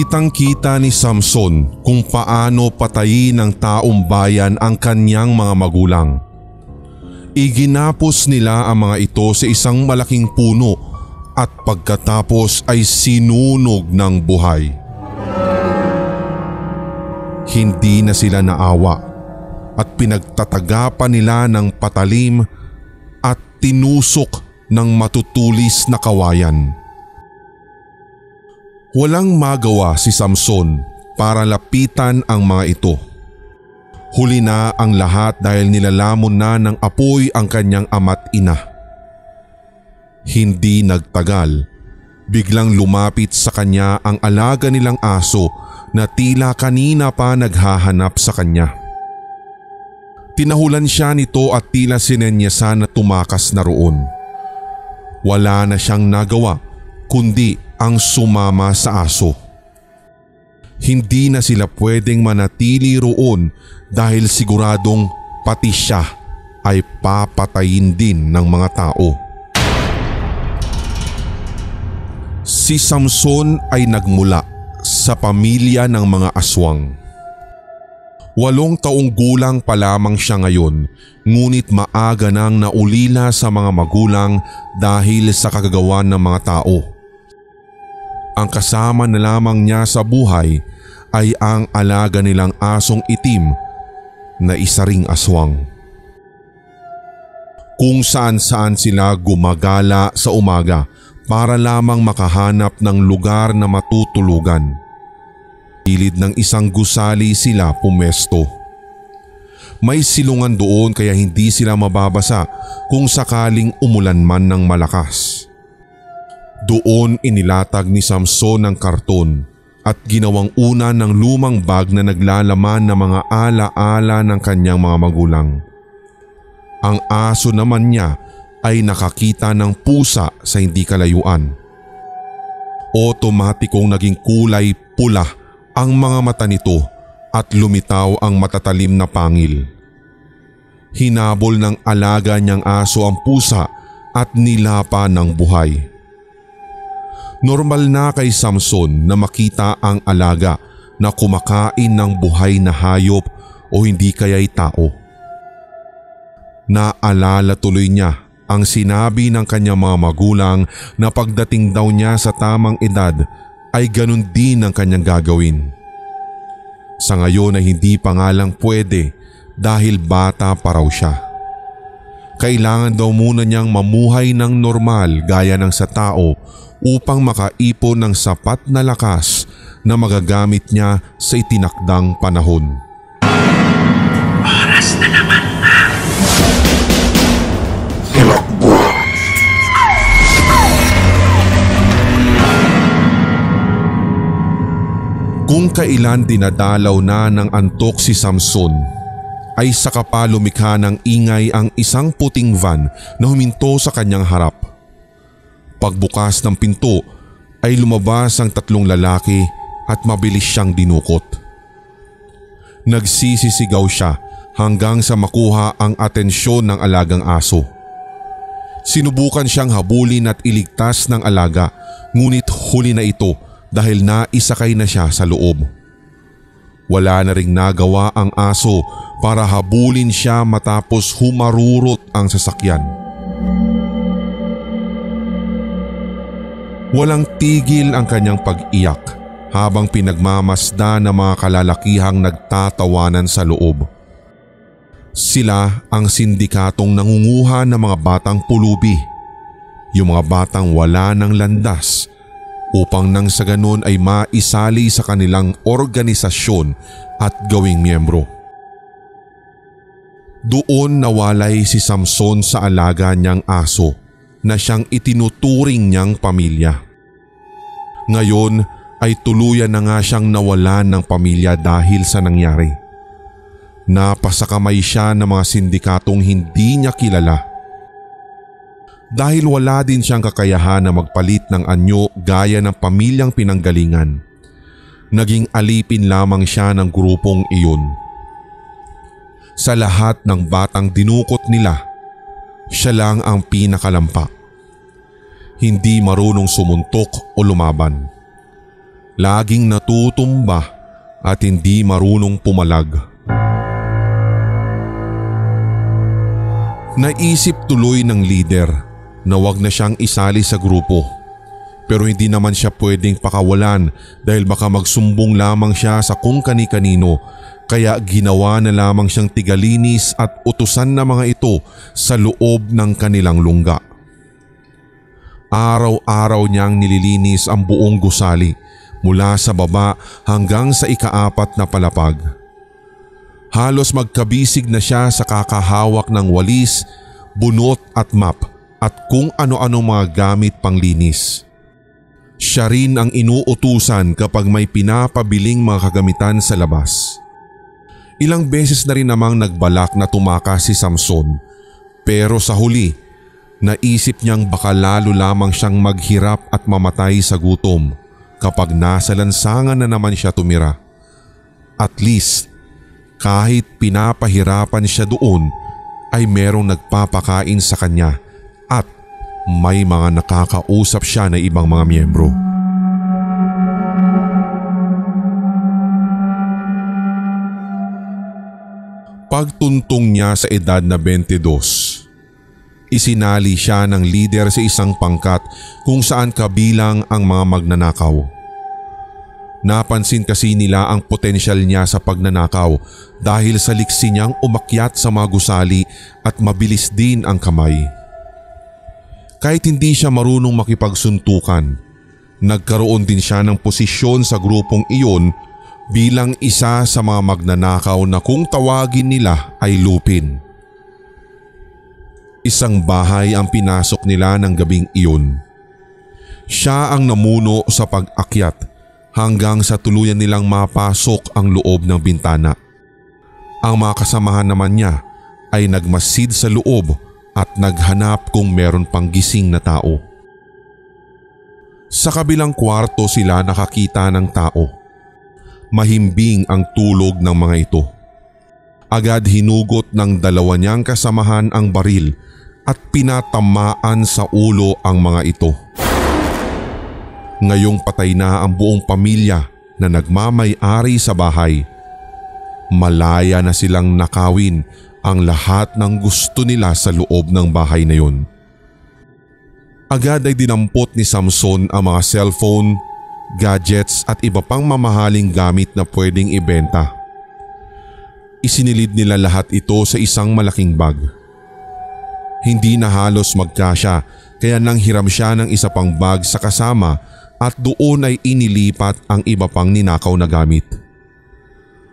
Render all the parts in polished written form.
Kitang-kita ni Samson kung paano patayin ng taong bayan ang kanyang mga magulang. Iginapos nila ang mga ito sa isang malaking puno at pagkatapos ay sinunog ng buhay. Hindi na sila naawa at pinagtatagapan nila ng patalim at tinusok ng matutulis na kawayan. Walang magawa si Samson para lapitan ang mga ito. Huli na ang lahat dahil nilalamon na ng apoy ang kanyang ama't ina. Hindi nagtagal, biglang lumapit sa kanya ang alaga nilang aso na tila kanina pa naghahanap sa kanya. Tinahulan siya nito at tila sinenyasan na tumakas na roon. Wala na siyang nagawa kundi ang sumama sa aso. Hindi na sila pwedeng manatili roon dahil siguradong pati siya ay papatayin din ng mga tao. Si Samson ay nagmula sa pamilya ng mga aswang. 8 taong gulang pa lamang siya ngayon, ngunit maaga nang naulila sa mga magulang dahil sa kagagawan ng mga tao. Ang kasama na lamang niya sa buhay ay ang alaga nilang asong itim na isa ring aswang. Kung saan-saan sila gumagala sa umaga para lamang makahanap ng lugar na matutulugan. Gilid ng isang gusali sila pumesto. May silungan doon kaya hindi sila mababasa kung sakaling umulan man ng malakas. Doon inilatag ni Samson ang karton at ginawang una ng lumang bag na naglalaman ng mga ala-ala ng kanyang mga magulang. Ang aso naman niya ay nakakita ng pusa sa hindi kalayuan. Otomatikong naging kulay pula ang mga mata nito at lumitaw ang matatalim na pangil. Hinabol ng alaga niyang aso ang pusa at nilapa ng buhay. Normal na kay Samson na makita ang alaga na kumakain ng buhay na hayop o hindi kaya'y tao. Naalala tuloy niya ang sinabi ng kanyang mga magulang na pagdating daw niya sa tamang edad ay ganun din ang kanyang gagawin. Sa ngayon ay hindi pa nga lang pwede dahil bata pa raw siya. Kailangan daw muna niyang mamuhay ng normal gaya ng sa tao upang makaipon ng sapat na lakas na magagamit niya sa itinakdang panahon. Oras na naman na. Kung kailan dinadalaw na ng antok si Samson, ay saka pa lumikha ng ingay ang isang puting van na huminto sa kanyang harap. Pagbukas ng pinto ay lumabas ang 3 lalaki at mabilis siyang dinukot. Nagsisisigaw siya hanggang sa makuha ang atensyon ng alagang aso. Sinubukan siyang habulin at iligtas ng alaga, ngunit huli na ito dahil naisakay na siya sa loob. Wala na ring nagawa ang aso para habulin siya matapos humarurot ang sasakyan. Walang tigil ang kanyang pag-iyak habang pinagmamasdan ng mga kalalakihang nagtatawanan sa loob. Sila ang sindikatong nangunguha ng mga batang pulubi, yung mga batang wala ng landas, upang nang sa ganon ay maisali sa kanilang organisasyon at gawing miyembro. Doon nawalay si Samson sa alaga niyang aso na siyang itinuturing niyang pamilya. Ngayon ay tuluyan na nga siyang nawalan ng pamilya dahil sa nangyari. Napasakamay siya ng mga sindikatong hindi niya kilala. Dahil wala din siyang kakayahan na magpalit ng anyo gaya ng pamilyang pinanggalingan, naging alipin lamang siya ng grupong iyon. Sa lahat ng batang dinukot nila, siya lang ang pinakalampa. Hindi marunong sumuntok o lumaban. laging natutumba at hindi marunong pumalag. Naisip tuloy ng leader na wag na siyang isali sa grupo, pero hindi naman siya pwedeng pakawalan dahil baka magsumbong lamang siya sa kung kani-kanino, kaya ginawa na lamang siyang tigalinis at utusan na mga ito sa loob ng kanilang lungga. Araw-araw niyang nililinis ang buong gusali mula sa baba hanggang sa ika-4 na palapag. Halos magkabisig na siya sa kakahawak ng walis, bunot at map at kung ano-ano mga gamit panglinis. Siya rin ang inuutusan kapag may pinapabiling mga kagamitan sa labas. Ilang beses na rin namang nagbalak na tumakas si Samson, pero sa huli, naisip niyang baka lalo lamang siyang maghirap at mamatay sa gutom kapag nasa lansangan na naman siya tumira. At least, kahit pinapahirapan siya doon ay merong nagpapakain sa kanya at may mga nakakausap siya na ibang mga miyembro. Pagtuntong niya sa edad na 22, isinali siya ng leader sa isang pangkat kung saan kabilang ang mga magnanakaw. Napansin kasi nila ang potensyal niya sa pagnanakaw dahil sa liksi niyang umakyat sa mga gusali at mabilis din ang kamay. Kahit hindi siya marunong makipagsuntukan, nagkaroon din siya ng posisyon sa grupong iyon bilang isa sa mga magnanakaw na kung tawagin nila ay lupin. Isang bahay ang pinasok nila ng gabing iyon. Siya ang namuno sa pag-akyat hanggang sa tuluyan nilang mapasok ang loob ng bintana. Ang mga kasamahan naman niya ay nagmasid sa loob at naghanap kung meron pang gising na tao. Sa kabilang kwarto sila nakakita ng tao. Mahimbing ang tulog ng mga ito. Agad hinugot ng dalawa niyang kasamahan ang baril at pinatamaan sa ulo ang mga ito. Ngayong patay na ang buong pamilya na nagmamay-ari sa bahay, malaya na silang nakawin ang lahat ng gusto nila sa loob ng bahay na yun. Agad ay dinampot ni Samson ang mga cellphone, gadgets at iba pang mamahaling gamit na pwedeng ibenta. Isinilid nila lahat ito sa isang malaking bag. Hindi na halos magkasya kaya nanghiram siya ng isa pang bag sa kasama at doon ay inilipat ang iba pang ninakaw na gamit.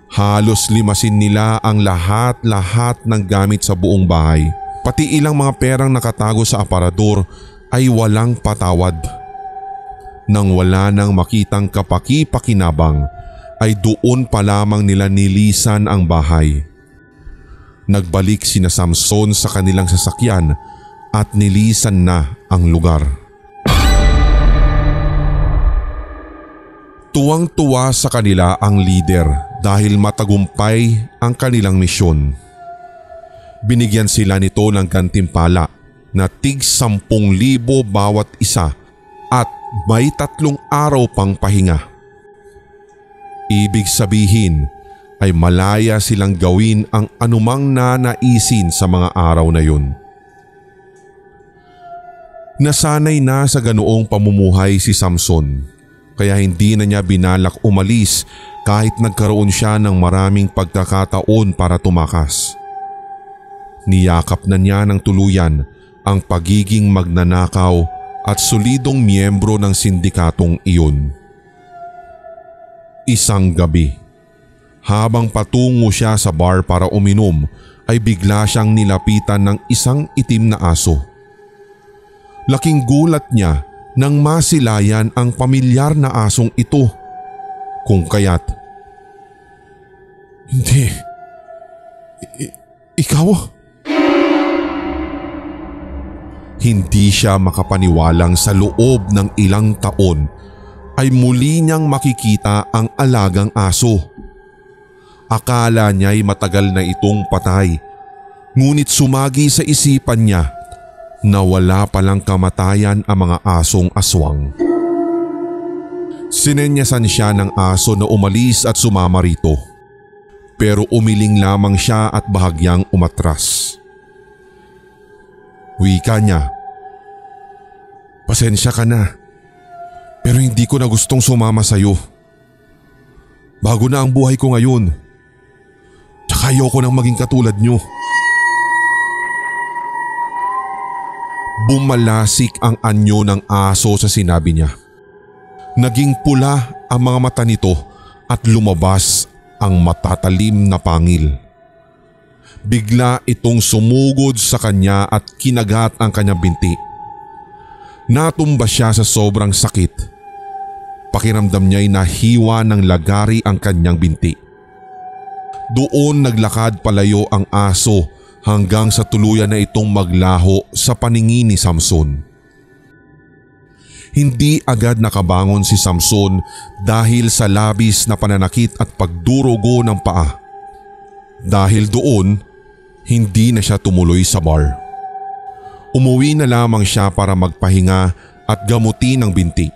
Halos limasin nila ang lahat-lahat ng gamit sa buong bahay. Pati ilang mga perang nakatago sa aparador ay walang patawad. Nang wala nang makitang kapaki-pakinabang ay doon pa lamang nila nilisan ang bahay. Nagbalik sina Samson sa kanilang sasakyan at nilisan na ang lugar. Tuwang-tuwa sa kanila ang leader dahil matagumpay ang kanilang misyon. Binigyan sila nito ng gantimpala na tig 10,000 bawat isa at may 3 araw pang pahinga. Ibig sabihin ay malaya silang gawin ang anumang nanaisin sa mga araw na yun. Nasanay na sa ganoong pamumuhay si Samson. Kaya hindi na niya binalak umalis kahit nagkaroon siya ng maraming pagkakataon para tumakas. Niyakap na niya ng tuluyan ang pagiging magnanakaw at solidong miyembro ng sindikatong iyon. Isang gabi, habang patungo siya sa bar para uminom ay bigla siyang nilapitan ng isang itim na aso. Laking gulat niya nang masilayan ang pamilyar na asong ito. Kung kaya't, "Hindi, ikaw?" Hindi siya makapaniwalang sa loob ng ilang taon ay muli niyang makikita ang alagang aso. Akala niya'y matagal na itong patay, ngunit sumagi sa isipan niya na wala palang kamatayan ang mga asong aswang. Sinenyasan siya ng aso na umalis at sumama rito. Pero umiling lamang siya at bahagyang umatras. Wika niya, "Pasensya ka na, pero hindi ko na gustong sumama sa'yo. Bago na ang buhay ko ngayon. Tsaka ayoko nang maging katulad niyo." Bumalasik ang anyo ng aso sa sinabi niya. Naging pula ang mga mata nito at lumabas ang matatalim na pangil. Bigla itong sumugod sa kanya at kinagat ang kanyang binti. Natumba siya sa sobrang sakit. Pakiramdam niya'y nahiwa ng lagari ang kanyang binti. Doon naglakad palayo ang aso hanggang sa tuluyan na itong maglaho sa paningin ni Samson. Hindi agad nakabangon si Samson dahil sa labis na pananakit at pagdurugo ng paa. Dahil doon, hindi na siya tumuloy sa bar. Umuwi na lamang siya para magpahinga at gamutin ang binti.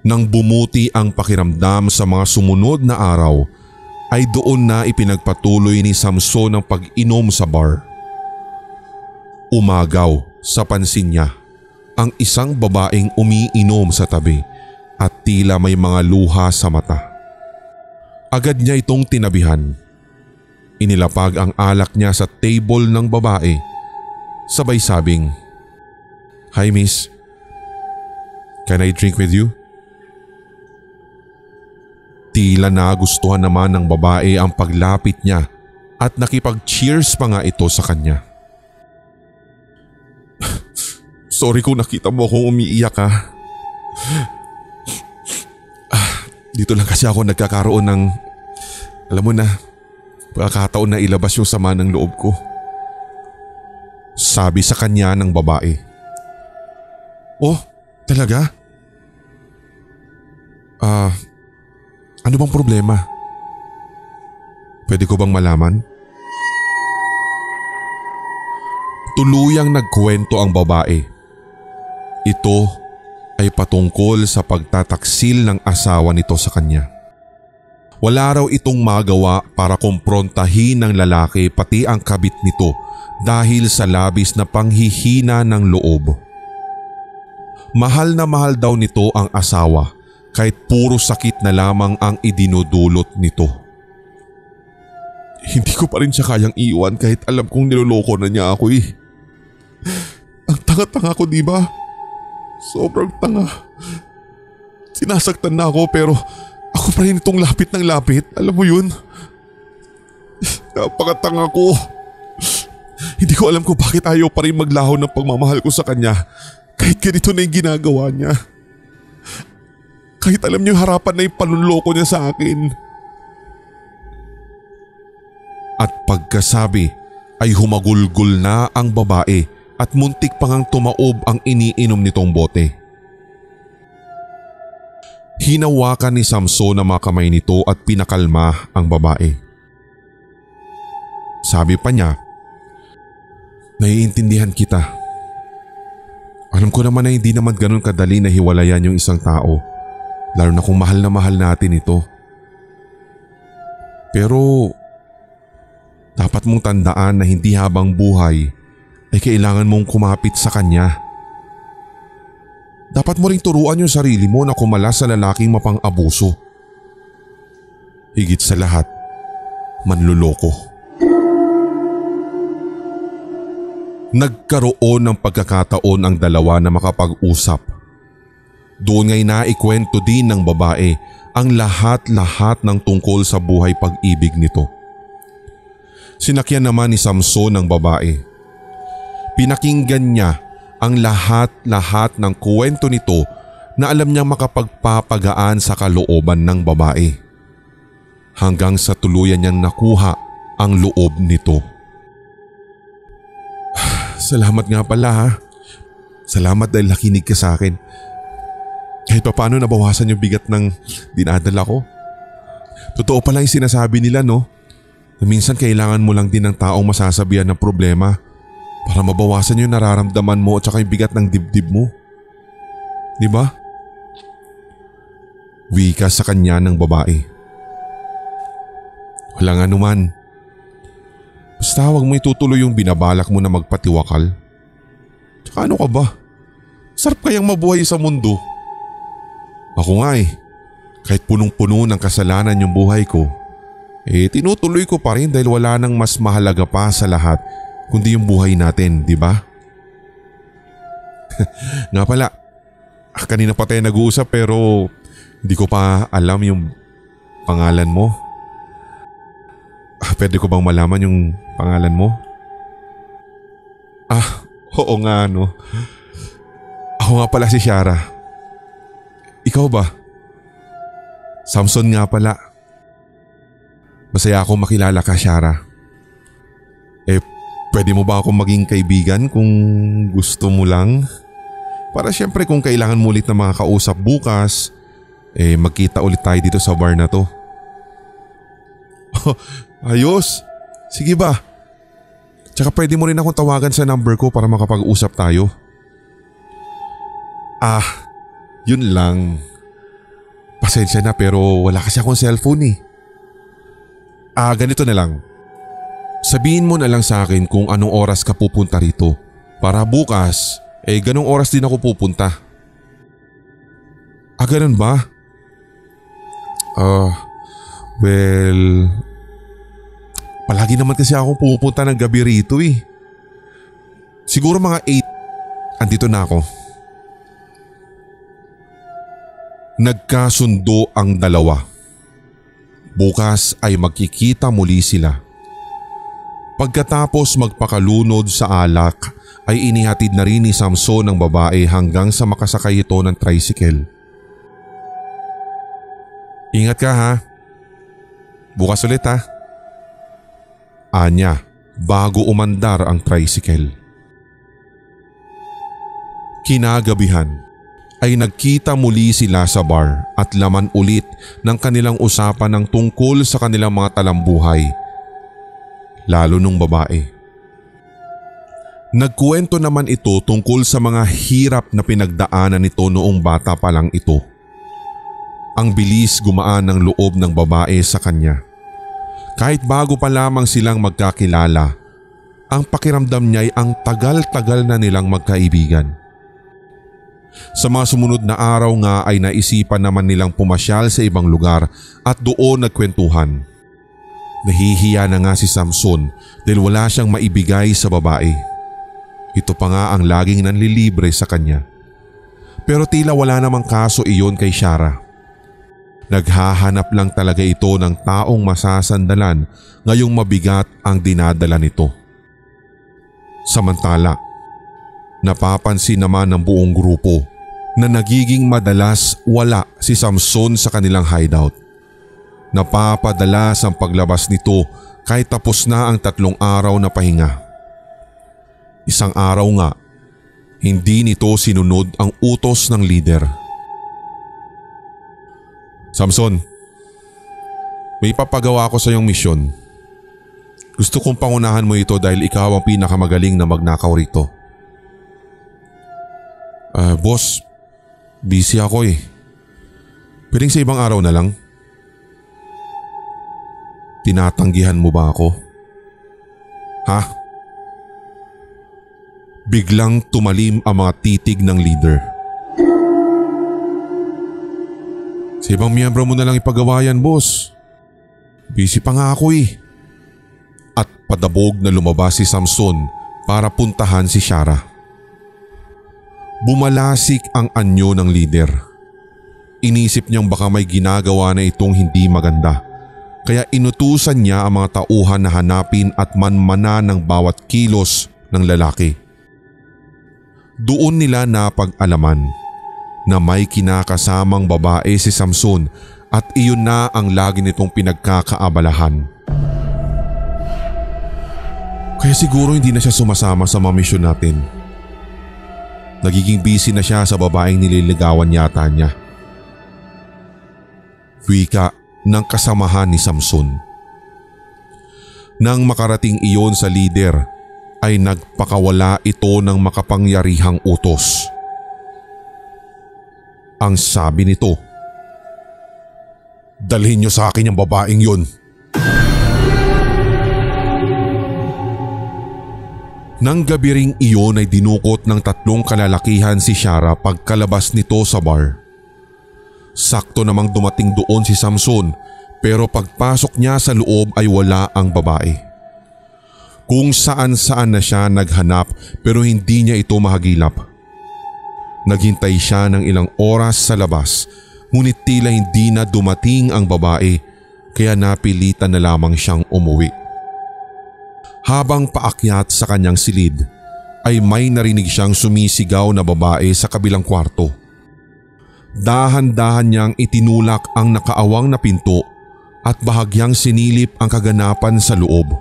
Nang bumuti ang pakiramdam sa mga sumunod na araw, ay doon na ipinagpatuloy ni Samson ang pag-inom sa bar. Umagaw sa pansin niya ang isang babaeng umiinom sa tabi at tila may mga luha sa mata. Agad niya itong tinabihan. Inilapag ang alak niya sa table ng babae. Sabay sabing, "Hi miss, can I drink with you?" Tila nagustuhan naman ng babae ang paglapit niya at nakipag-cheers pa nga ito sa kanya. "Sorry kung nakita mo akong umiiyak ha. Dito lang kasi ako nagkakaroon ng, alam mo na, pagkakataon na ilabas yung sama ng loob ko," sabi sa kanya ng babae. "Oh, talaga? Ano bang problema? Pwede ko bang malaman?" Tuluyang nagkwento ang babae. Ito ay patungkol sa pagtataksil ng asawa nito sa kanya. Wala raw itong magawa para kumprontahin ng lalaki pati ang kabit nito dahil sa labis na panghihina ng loob. Mahal na mahal daw nito ang asawa kahit puro sakit na lamang ang idinudulot nito. Hindi ko pa rin siya kayang iwan kahit alam kong niloloko na niya ako eh. Ang tanga-tanga ko, di ba? Sobrang tanga. Sinasaktan na ako pero ako pa rin itong lapit ng lapit. Alam mo yun? Napakatanga ko. Hindi ko alam kung bakit ayaw pa rin maglaho ng pagmamahal ko sa kanya kahit ganito na yung ginagawa niya. Kahit alam niyo harapan na yung panunloko niya sa akin. At pagkasabi ay humagulgol na ang babae at muntik pa ngang tumaob ang iniinom nitong bote. Hinawakan ni Samson ang mga kamay nito at pinakalma ang babae. Sabi pa niya, "Naiintindihan kita. Alam ko naman na hindi naman ganun kadali na hiwalayan yung isang tao, lalo na kung mahal na mahal natin ito. Pero dapat mong tandaan na hindi habang buhay ay kailangan mong kumapit sa kanya. Dapat mo ring turuan yung sarili mo na kumalas sa lalaking mapang-abuso. Higit sa lahat, manluloko." Nagkaroon ng pagkakataon ang dalawa na makapag-usap. Doon nga'y naikwento din ng babae ang lahat-lahat ng tungkol sa buhay pag-ibig nito. Sinakyan naman ni Samson ang babae. Pinakinggan niya ang lahat-lahat ng kwento nito na alam niyang makapagpapagaan sa kalooban ng babae. Hanggang sa tuluyan niyang nakuha ang loob nito. Salamat nga pala ha. Salamat dahil nakinig ka sa akin. Kahit pa paano nabawasan yung bigat ng dinadala ko. Totoo pala yung sinasabi nila no? Na minsan kailangan mo lang din ng taong masasabihan ng problema para mabawasan yung nararamdaman mo at saka yung bigat ng dibdib mo. Di ba? Wika sa kanya ng babae. Walang anuman. Basta huwag mo itutuloy yung binabalak mo na magpatiwakal. Tsaka ano ka ba? Sarap kayang mabuhay sa mundo. Ako nga kahit punong-puno ng kasalanan yung buhay ko, tinutuloy ko pa rin dahil wala nang mas mahalaga pa sa lahat kundi yung buhay natin, di ba? Nga pala, kanina pa tayo nag-uusap pero hindi ko pa alam yung pangalan mo. Pwede ko bang malaman yung pangalan mo? Oo nga no. Ako nga pala si Shara. Ikaw ba? Samson nga pala. Masaya akong makilala ka, Shara. Pwede mo ba akong maging kaibigan kung gusto mo lang? Para syempre kung kailangan mo ulit na makakausap bukas, magkita ulit tayo dito sa bar na to. Ayos! Sige ba? Tsaka pwede mo rin akong tawagan sa number ko para makapag-usap tayo. Yun lang. Pasensya na pero wala kasi akong cellphone Ganito na lang. Sabihin mo na lang sa akin kung anong oras ka pupunta rito. Para bukas, ganong oras din ako pupunta. Ganun ba? Well, palagi naman kasi ako pupunta ng gabi rito Siguro mga 8, andito na ako. Nagkasundo ang dalawa. Bukas ay magkikita muli sila. Pagkatapos magpakalunod sa alak ay inihatid na rin ni Samson ang babae hanggang sa makasakay ito ng tricycle. Ingat ka ha. Bukas ulit ha. Anya bago umandar ang tricycle. Kinagabihan ay nagkita muli sila sa bar at laman ulit ng kanilang usapan ng tungkol sa kanilang mga talambuhay. Lalo nung babae. Nagkuwento naman ito tungkol sa mga hirap na pinagdaanan nito noong bata pa lang ito. Ang bilis gumaan ng loob ng babae sa kanya. Kahit bago pa lamang silang magkakilala, ang pakiramdam niya ay ang tagal-tagal na nilang magkaibigan. Sa mga sumunod na araw nga ay naisipan naman nilang pumasyal sa ibang lugar at doon nagkwentuhan. Nahihiya na nga si Samson dahil wala siyang maibigay sa babae. Ito pa nga ang laging nanlilibre sa kanya. Pero tila wala namang kaso iyon kay Shara. Naghahanap lang talaga ito ng taong masasandalan ngayong mabigat ang dinadala nito. Samantala, napapansin naman ng buong grupo na nagiging madalas wala si Samson sa kanilang hideout. Napapadalas ang paglabas nito kahit tapos na ang 3 araw na pahinga. Isang araw nga, hindi nito sinunod ang utos ng leader. Samson, may papagawa ko sa iyong misyon. Gusto kong pangunahan mo ito dahil ikaw ang pinakamagaling na magnakaw rito. Boss, busy ako Pwedeng sa ibang araw na lang? Tinatanggihan mo ba ako? Ha? Biglang tumalim ang mga titig ng leader. Sa ibang miyembro mo na lang ipagawa yan, boss. Busy pa nga ako At padabog na lumabas si Samson para puntahan si Shara. Bumalasik ang anyo ng leader. Inisip niyang baka may ginagawa na itong hindi maganda. Kaya inutusan niya ang mga tauhan na hanapin at manmana ng bawat kilos ng lalaki. Doon nila napag-alaman na may kinakasamang babae si Samson at iyon na ang lagi nitong pinagkakaabalahan. Kaya siguro hindi na siya sumasama sa mga misyon natin. Nagiging busy na siya sa babaeng nililigawan yata niya. Wika ng kasamahan ni Samson. Nang makarating iyon sa leader ay nagpakawala ito ng makapangyarihang utos. Ang sabi nito, Dalhin niyo sa akin yung babaeng yun. Nang gabi ring iyon ay dinukot ng 3 kalalakihan si Shara pagkalabas nito sa bar. Sakto namang dumating doon si Samson pero pagpasok niya sa loob ay wala ang babae. Kung saan-saan na siya naghanap pero hindi niya ito mahagilap. Naghintay siya ng ilang oras sa labas ngunit tila hindi na dumating ang babae kaya napilitan na lamang siyang umuwi. Habang paakyat sa kanyang silid ay may narinig siyang sumisigaw na babae sa kabilang kwarto. Dahan-dahan niyang itinulak ang nakaawang na pinto at bahagyang sinilip ang kaganapan sa loob.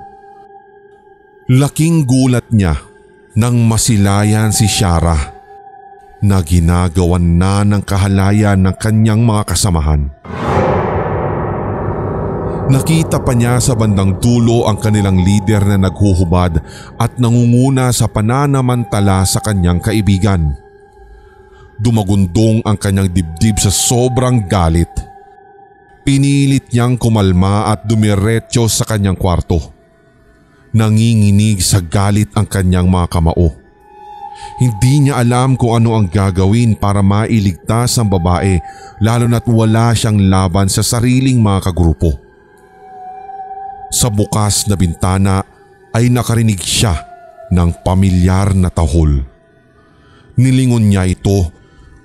Laking gulat niya nang masilayan si Shara na ginagawan na ng kahalayan ng kanyang mga kasamahan. Nakita pa niya sa bandang dulo ang kanilang lider na naghuhubad at nangunguna sa pananamantala sa kanyang kaibigan. Dumagundong ang kanyang dibdib sa sobrang galit. Pinilit niyang kumalma at dumiretso sa kanyang kwarto. Nanginginig sa galit ang kanyang mga kamao. Hindi niya alam kung ano ang gagawin para mailigtas ang babae lalo na't wala siyang laban sa sariling mga kagrupo. Sa bukas na bintana ay nakarinig siya ng pamilyar na tahol. Nilingon niya ito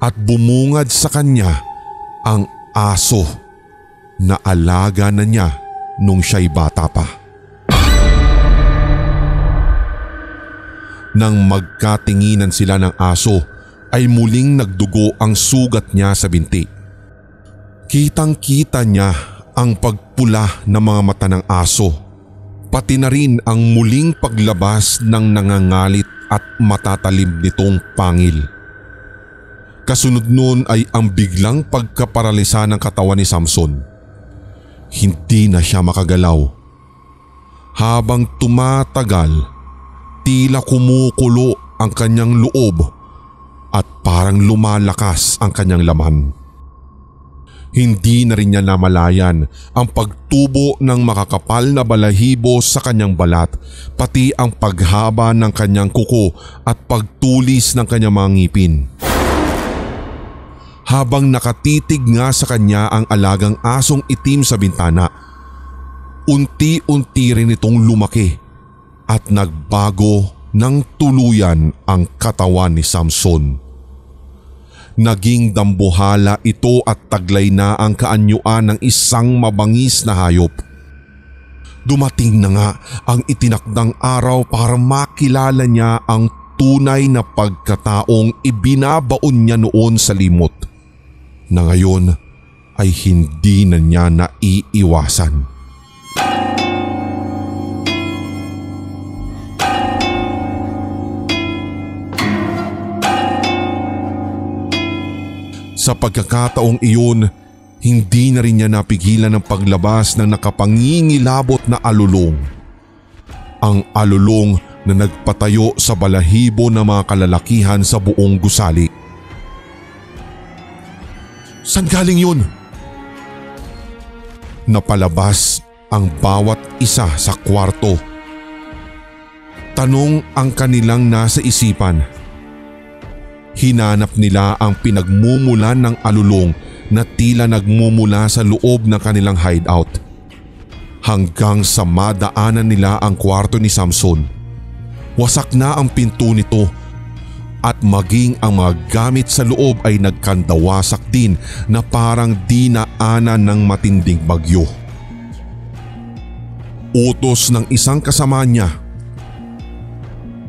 at bumungad sa kanya ang aso na alaga na niya nung siya'y bata pa. Nang magkatinginan sila ng aso ay muling nagdugo ang sugat niya sa binti. Kitang-kita niya ang pagpula ng mga mata ng aso, pati na rin ang muling paglabas ng nangangalit at matatalim nitong pangil. Kasunod nun ay ang biglang pagkaparalisa ng katawan ni Samson. Hindi na siya makagalaw. Habang tumatagal, tila kumukulo ang kanyang loob at parang lumalakas ang kanyang laman. Hindi na rin niya namalayan ang pagtubo ng makakapal na balahibo sa kanyang balat, pati ang paghaba ng kanyang kuko at pagtulis ng kanyang mga ngipin. Habang nakatitig nga sa kanya ang alagang asong itim sa bintana, unti-unti rin itong lumaki at nagbago ng tuluyan ang katawan ni Samson. Naging dambuhala ito at taglay na ang kaanyuan ng isang mabangis na hayop. Dumating na nga ang itinakdang araw para makilala niya ang tunay na pagkataong ibinabaon niya noon sa limot, na ngayon ay hindi na niya naiiwasan. Sa pagkakataong iyon, hindi na rin niya napigilan ang paglabas ng nakapangingilabot na alulong. Ang alulong na nagpatayo sa balahibo ng mga kalalakihan sa buong gusali. Saan galing yun? Napalabas ang bawat isa sa kwarto. Tanong ang kanilang nasa isipan. Hinanap nila ang pinagmumulan ng alulong na tila nagmumula sa loob ng kanilang hideout. Hanggang sa madaanan nila ang kwarto ni Samson. Wasak na ang pinto nito at maging ang mga gamit sa loob ay nagkandawasak din na parang dinaanan ng matinding bagyo. Utos ng isang kasama niya,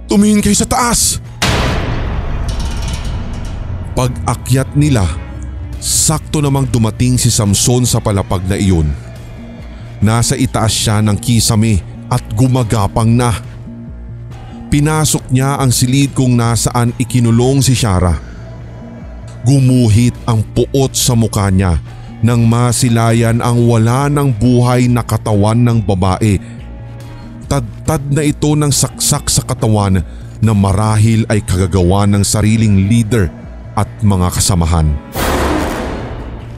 "Tumingin kayo sa taas!" Pag-akyat nila, sakto namang dumating si Samson sa palapag na iyon. Nasa itaas siya ng kisame at gumagapang na. Pinasok niya ang silid kung nasaan ikinulong si Shara. Gumuhit ang puot sa mukha niya nang masilayan ang wala ng buhay na katawan ng babae. Tad-tad na ito ng saksak sa katawan na marahil ay kagagawa ng sariling leader at mga kasamahan.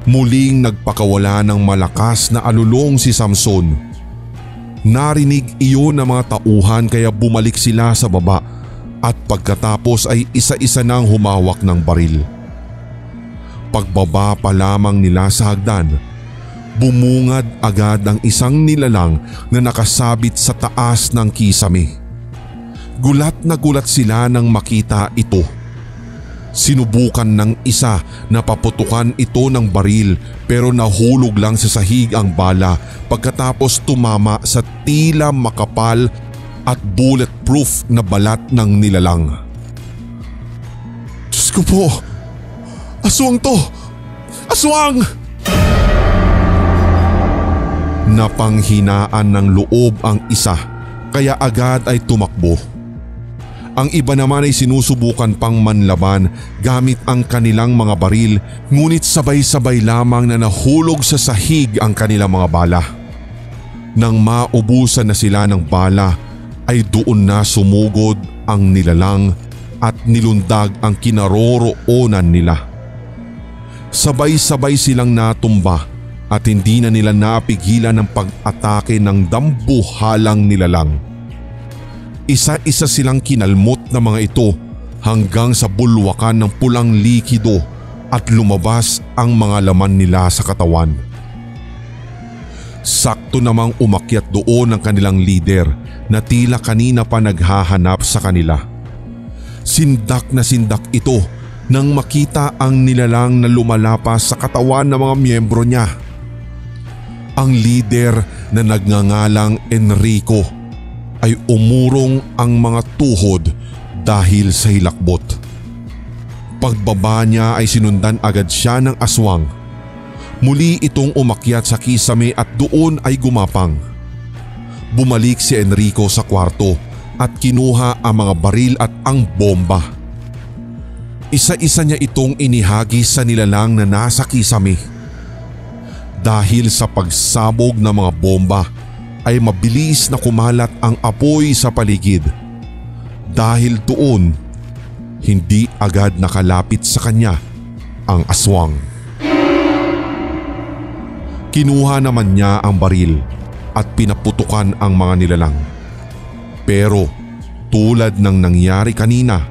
Muling nagpakawala ng malakas na alulong si Samson. Narinig iyon ng mga tauhan kaya bumalik sila sa baba at pagkatapos ay isa-isa nang humawak ng baril. Pagbaba pa lamang nila sa hagdan, bumungad agad ang isang nilalang na nakasabit sa taas ng kisame. Gulat na gulat sila nang makita ito. Sinubukan ng isa na paputukan ito ng baril pero nahulog lang sa sahig ang bala pagkatapos tumama sa tila makapal at bulletproof na balat ng nilalang. Diyos ko po! Aswang to! Aswang! Napanghinaan ng loob ang isa kaya agad ay tumakbo. Ang iba naman ay sinusubukan pang manlaban gamit ang kanilang mga baril ngunit sabay-sabay lamang na nahulog sa sahig ang kanilang mga bala. Nang maubusan na sila ng bala ay doon na sumugod ang nilalang at nilundag ang kinaroroonan nila. Sabay-sabay silang natumba at hindi na nila napigilan ng pag-atake ng dambuhalang nilalang. Isa-isa silang kinalmot ng mga ito hanggang sa bulwakan ng pulang likido at lumabas ang mga laman nila sa katawan. Sakto namang umakyat doon ang kanilang leader na tila kanina pa naghahanap sa kanila. Sindak na sindak ito nang makita ang nilalang na lumalapas sa katawan ng mga miyembro niya. Ang leader na nagngangalang Enrico ay umurong ang mga tuhod dahil sa hilakbot. Pagbaba niya ay sinundan agad siya ng aswang. Muli itong umakyat sa kisame at doon ay gumapang. Bumalik si Enrico sa kwarto at kinuha ang mga baril at ang bomba. Isa-isa niya itong inihagis sa nilalang na nasa kisame. Dahil sa pagsabog ng mga bomba ay mabilis na kumalat ang apoy sa paligid. Dahil doon, hindi agad nakalapit sa kanya ang aswang. Kinuha naman niya ang baril at pinaputukan ang mga nilalang. Pero tulad ng nangyari kanina,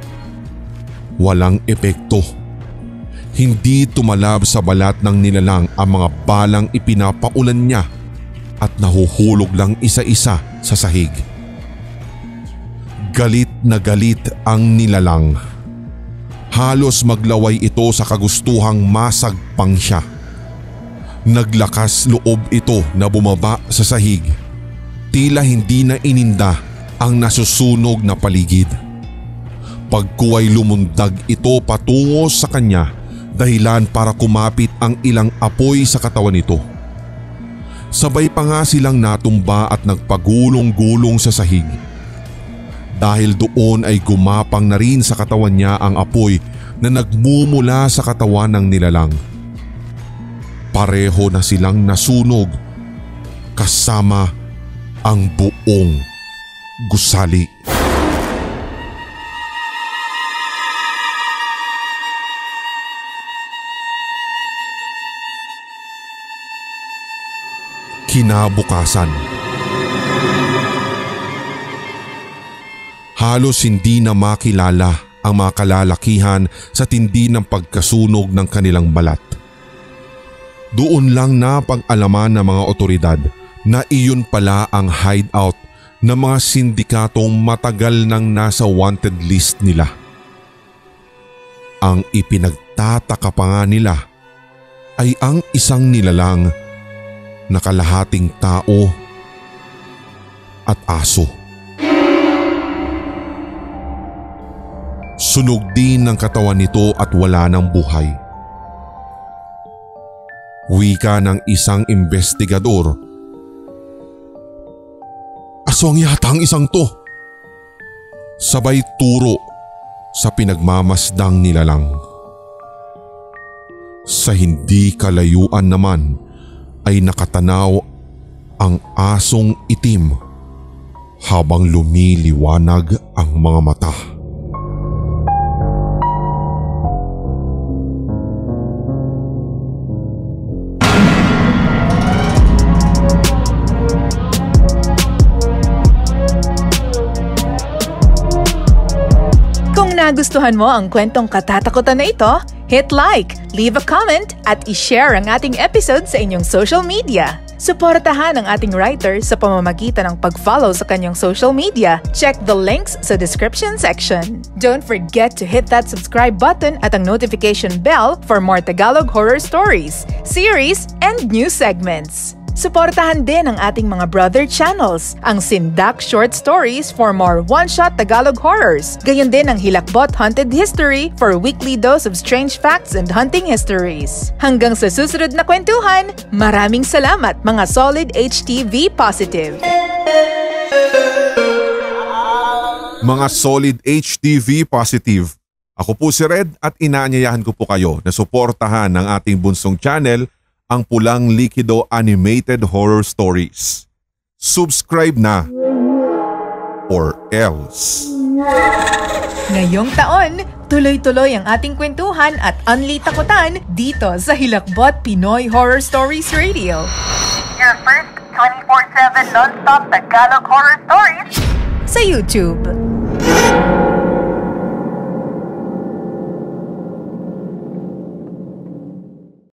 walang epekto. Hindi tumalab sa balat ng nilalang ang mga balang ipinapaulan niya at nahuhulog lang isa-isa sa sahig. Galit na galit ang nilalang. Halos maglaway ito sa kagustuhang masagpang siya. Naglakas loob ito na bumaba sa sahig. Tila hindi na ininda ang nasusunog na paligid. Pagkuway lumundag ito patungo sa kanya dahilan para kumapit ang ilang apoy sa katawan nito. Sabay pa nga silang natumba at nagpagulong-gulong sa sahig. Dahil doon ay gumapang na rin sa katawan niya ang apoy na nagmumula sa katawan ng nilalang. Pareho na silang nasunog kasama ang buong gusali. Kinabukasan, halos hindi na makilala ang mga kalalakihan sa tindi ng pagkasunog ng kanilang balat. Doon lang napag-alaman ng mga otoridad na iyon pala ang hideout ng mga sindikatong matagal nang nasa wanted list nila. Ang ipinagtataka pa nga nila ay ang isang nilalang na kalahating tao at aso. Sunog din ng katawan nito at wala ng buhay. Wika ng isang investigador, aswang yata ang isang to. Sabay turo sa pinagmamasdang nilalang. Sa hindi kalayuan naman ay nakatanaw ang asong itim habang lumiliwanag ang mga mata. nagustuhan mo ang kwentong katatakutan na ito, hit like, leave a comment, at i-share ang ating episode sa inyong social media. Suportahan ang ating writer sa pamamagitan ng pag-follow sa kanyang social media. Check the links sa description section. Don't forget to hit that subscribe button at ang notification bell for more Tagalog horror stories, series, and new segments. Suportahan din ang ating mga brother channels, ang Sindak Short Stories for more one-shot Tagalog horrors. Gayon din ang Hilakbot Haunted History for weekly dose of strange facts and hunting histories. Hanggang sa susunod na kwentuhan, maraming salamat mga solid HTV positive. Mga solid HTV positive. Ako po si Red at inaanyayahan ko po kayo na suportahan ng ating bunsong channel, ang Pulang Likido Animated Horror Stories. Subscribe na or else. Ngayong taon, tuloy-tuloy ang ating kwentuhan at unli takutan dito sa Hilakbot Pinoy Horror Stories Radio. Your first 24/7 non-stop Tagalog horror stories Sa YouTube.